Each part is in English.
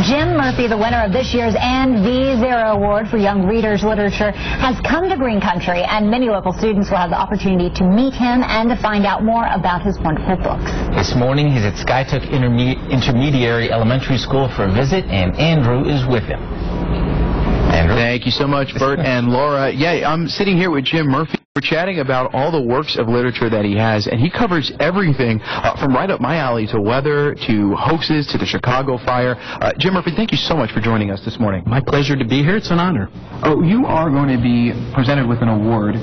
Jim Murphy, the winner of this year's the Zarrow Award for Young Readers Literature, has come to Green Country, and many local students will have the opportunity to meet him and to find out more about his wonderful books. This morning, he's at Skiatook Intermediate Elementary School for a visit, and Andrew is with him. Andrew? Thank you so much, Bert and Laura. Yeah, I'm sitting here with Jim Murphy. We're chatting about all the works of literature that he has, and he covers everything from right up my alley to weather, to hoaxes, to the Chicago fire. Jim Murphy, thank you so much for joining us this morning. My pleasure to be here. It's an honor. Oh, you are going to be presented with an award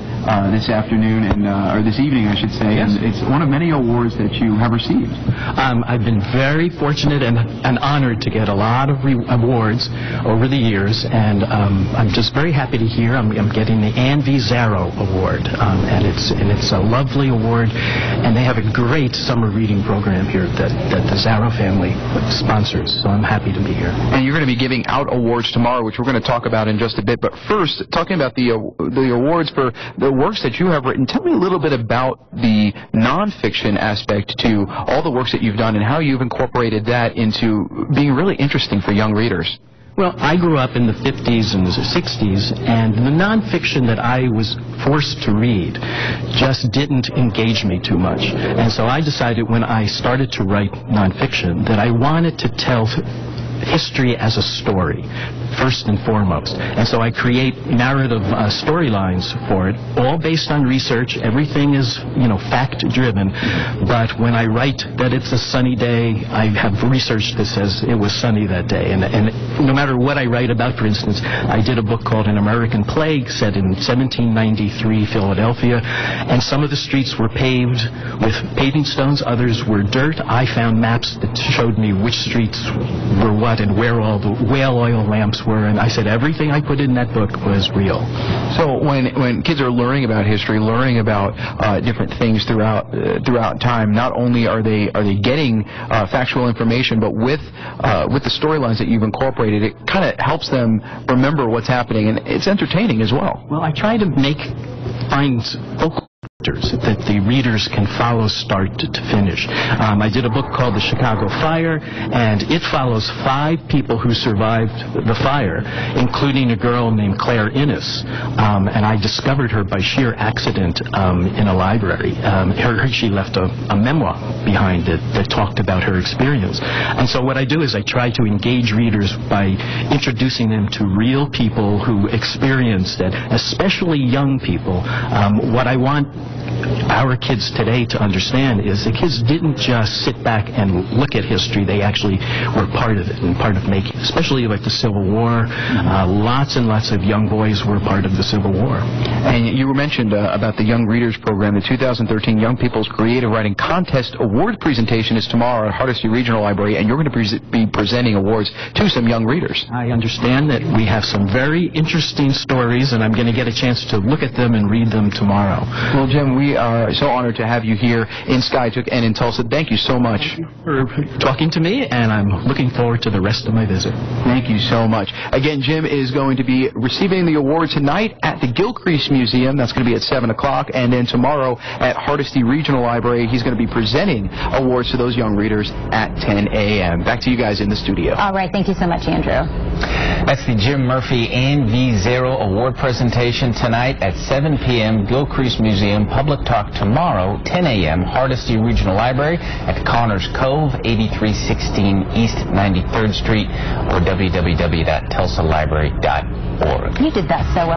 this afternoon, or this evening, I should say. Yes. And it's one of many awards that you have received. I've been very fortunate and honored to get a lot of awards over the years, and I'm just very happy to hear I'm getting the Zarrow Award. And it's a lovely award, and they have a great summer reading program here that the Zarrow family sponsors, so I'm happy to be here. And you're going to be giving out awards tomorrow, which we're going to talk about in just a bit. But first, talking about the awards for the works that you have written, tell me a little bit about the nonfiction aspect to all the works that you've done and how you've incorporated that into being really interesting for young readers. Well, I grew up in the 50s and the 60s, and the nonfiction that I was forced to read just didn't engage me too much. And so I decided when I started to write nonfiction that I wanted to tell history as a story, first and foremost. And so I create narrative storylines for it, all based on research. Everything is, fact-driven. But when I write that it's a sunny day, I have research that says it was sunny that day. And no matter what I write about, for instance, I did a book called An American Plague set in 1793 Philadelphia, and some of the streets were paved with paving stones, others were dirt. I found maps that showed me which streets were what and where all the whale oil lamps were, and I said everything I put in that book was real. So when kids are learning about history, learning about different things throughout time, not only are they getting factual information, but with the storylines that you've incorporated, it kind of helps them remember what's happening, and it's entertaining as well. Well, I try to find focal that the readers can follow start to finish. I did a book called The Chicago Fire, and it follows 5 people who survived the fire, including a girl named Claire Innes, and I discovered her by sheer accident in a library. She left a memoir behind that talked about her experience. And so what I do is I try to engage readers by introducing them to real people who experienced it, especially young people. What I want our kids today to understand is the kids didn't just sit back and look at history. They actually were part of it and part of making, especially like the Civil War. Lots and lots of young boys were part of the Civil War. And you mentioned about the Young Readers Program. The 2013 Young People's Creative Writing Contest Award presentation is tomorrow at Hardesty Regional Library, and you're going to be presenting awards to some young readers. I understand that we have some very interesting stories, and I'm going to get a chance to look at them and read them tomorrow. Well, Jim, we are so honored to have you here in Skiatook and in Tulsa. Thank you so much for talking to me, and I'm looking forward to the rest of my visit. Thank you so much. Again, Jim is going to be receiving the award tonight at the Gilcrease Museum. That's going to be at 7 o'clock. And then tomorrow at Hardesty Regional Library, he's going to be presenting awards to those young readers at 10 a.m. Back to you guys in the studio. All right. Thank you so much, Andrew. That's the Jim Murphy the Zarrow Award presentation tonight at 7 p.m. Gilcrease Museum. Public talk tomorrow, 10 a.m. Hardesty Regional Library at Connors Cove, 8316 East 93rd Street, or www.tulsalibrary.org. You did that so well.